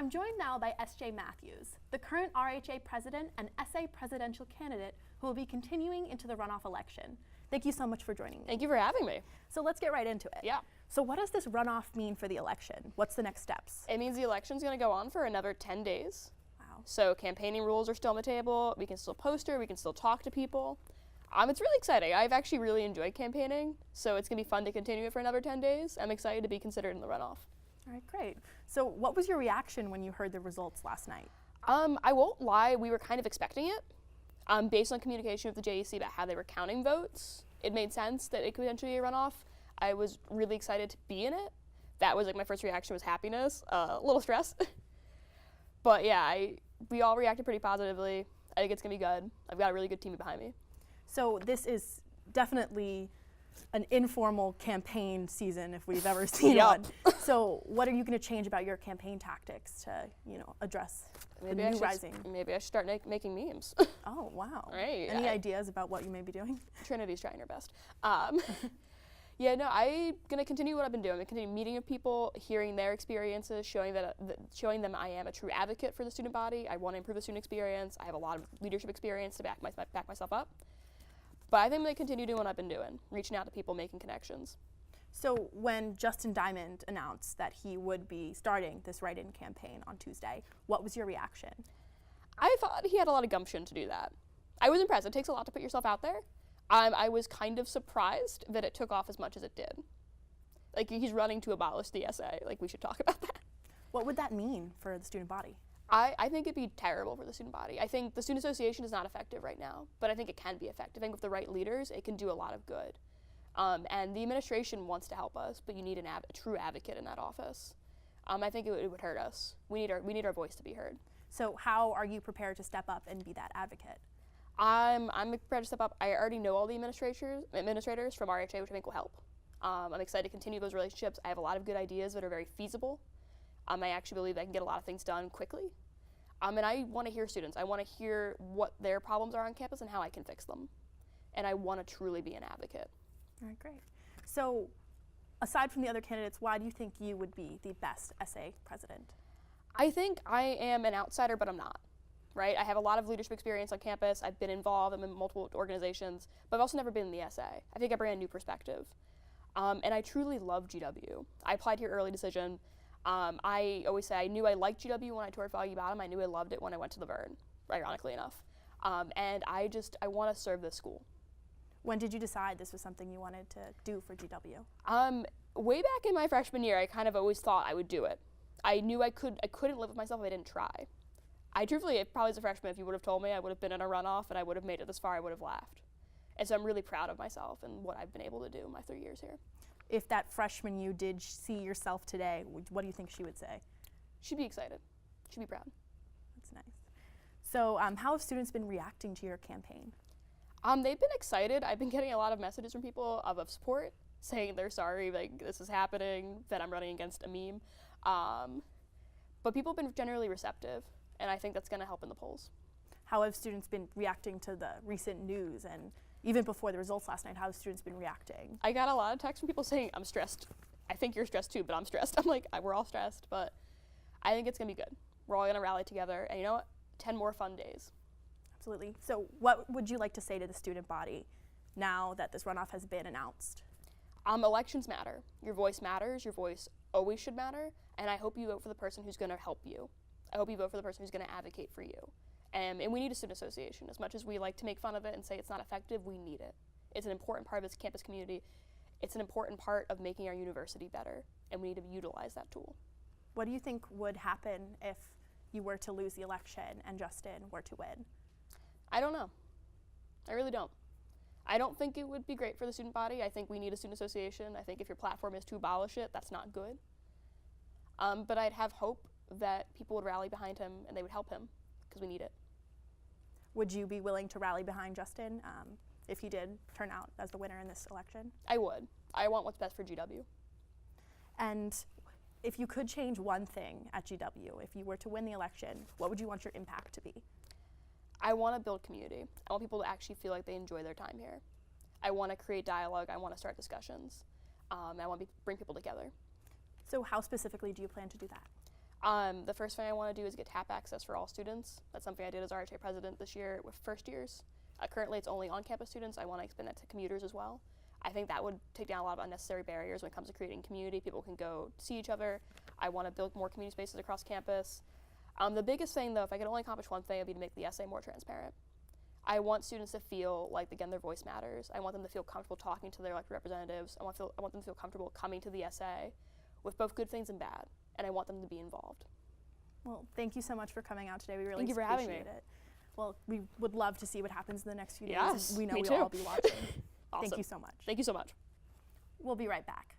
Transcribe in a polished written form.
I'm joined now by S.J. Matthews, the current RHA president and SA presidential candidate who will be continuing into the runoff election. Thank you so much for joining me. Thank you for having me. So let's get right into it. Yeah. So what does this runoff mean for the election? What's the next steps? It means the election's going to go on for another 10 days. Wow. So campaigning rules are still on the table. We can still poster. We can still talk to people. It's really exciting. I've actually really enjoyed campaigning, so it's going to be fun to continue it for another 10 days. I'm excited to be considered in the runoff. All right, great. So what was your reaction when you heard the results last night? I won't lie, we were kind of expecting it. Based on communication with the JEC about how they were counting votes, it made sense that it could potentially be a runoff. I was really excited to be in it. That was like my first reaction was happiness, a little stress. But yeah, we all reacted pretty positively. I think it's gonna be good. I've got a really good team behind me. So this is definitely an informal campaign season if we've ever seen one. So what are you going to change about your campaign tactics to, address the new rising? Maybe I should start making memes. Oh, wow. Right. Any ideas about what you may be doing? Trinity's trying her best. Yeah, no, I'm going to continue what I've been doing. I'm going to continue meeting with people, hearing their experiences, showing them I am a true advocate for the student body. I want to improve the student experience. I have a lot of leadership experience to back myself up. But I think I'm going to continue doing what I've been doing, reaching out to people, making connections. So when Justin Diamond announced that he would be starting this write-in campaign on Tuesday, what was your reaction? I thought he had a lot of gumption to do that. I was impressed. It takes a lot to put yourself out there. I was kind of surprised that it took off as much as it did. Like, he's running to abolish the SA. Like, we should talk about that. What would that mean for the student body? I think it'd be terrible for the student body. I think the Student Association is not effective right now, but I think it can be effective. I think with the right leaders, it can do a lot of good. And the administration wants to help us, but you need a true advocate in that office. I think it would hurt us. We need our voice to be heard. So how are you prepared to step up and be that advocate? I'm prepared to step up. I already know all the administrators from RHA, which I think will help. I'm excited to continue those relationships. I have a lot of good ideas that are very feasible. I actually believe I can get a lot of things done quickly. And I want to hear students. I want to hear what their problems are on campus and how I can fix them. And I want to truly be an advocate. All right, great. So aside from the other candidates, why do you think you would be the best SA president? I think I am an outsider, but I'm not, right? I have a lot of leadership experience on campus. I've been involved in multiple organizations, but I've also never been in the SA. I think I bring a new perspective. And I truly love GW. I applied here early decision. I always say I knew I liked GW when I toured Foggy Bottom. I knew I loved it when I went to Laverne, ironically enough. And I want to serve this school. When did you decide this was something you wanted to do for GW? Way back in my freshman year, I kind of always thought I would do it. I knew I couldn't live with myself if I didn't try. I truthfully, probably as a freshman, if you would have told me I would have been in a runoff and I would have made it this far, I would have laughed. And so I'm really proud of myself and what I've been able to do in my 3 years here. If that freshman you did see yourself today, what do you think she would say? She'd be excited. She'd be proud. That's nice. So how have students been reacting to your campaign? They've been excited. I've been getting a lot of messages from people of support, saying they're sorry, like this is happening, that I'm running against a meme. But people have been generally receptive, and I think that's going to help in the polls. How have students been reacting to the recent news, and even before the results last night, how have students been reacting? I got a lot of texts from people saying, I'm stressed. I think you're stressed too, but I'm stressed. I'm like, we're all stressed, but I think it's going to be good. We're all going to rally together, and you know what? 10 more fun days. Absolutely. So what would you like to say to the student body now that this runoff has been announced? Elections matter. Your voice matters. Your voice always should matter, and I hope you vote for the person who's going to help you. I hope you vote for the person who's going to advocate for you. And we need a student association. As much as we like to make fun of it and say it's not effective, we need it. It's an important part of this campus community. It's an important part of making our university better, and we need to utilize that tool. What do you think would happen if you were to lose the election and Justin were to win? I don't know. I really don't. I don't think it would be great for the student body. I think we need a student association. I think if your platform is to abolish it, that's not good. But I'd have hope that people would rally behind him and they would help him, because we need it. Would you be willing to rally behind Justin if he did turn out as the winner in this election? I would. I want what's best for GW. And if you could change one thing at GW, if you were to win the election, what would you want your impact to be? I want to build community. I want people to actually feel like they enjoy their time here. I want to create dialogue. I want to start discussions. I want to bring people together. So how specifically do you plan to do that? The first thing I want to do is get TAP access for all students. That's something I did as RHA president this year with first years. Currently, it's only on-campus students. I want to expand that to commuters as well. I think that would take down a lot of unnecessary barriers when it comes to creating community. People can go see each other. I want to build more community spaces across campus. The biggest thing, though, if I could only accomplish one thing, it would be to make the essay more transparent. I want students to feel like, again, their voice matters. I want them to feel comfortable talking to their elected representatives. I want them to feel comfortable coming to the essay with both good things and bad, and I want them to be involved. Well, thank you so much for coming out today. We really Thank you for having me. appreciate it. Well, we would love to see what happens in the next few days. Yes, And we know me we'll too. all be watching. Awesome. Thank you so much. Thank you so much. We'll be right back.